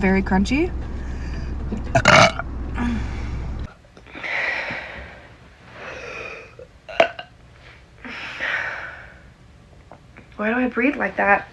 Very crunchy. Why do I breathe like that?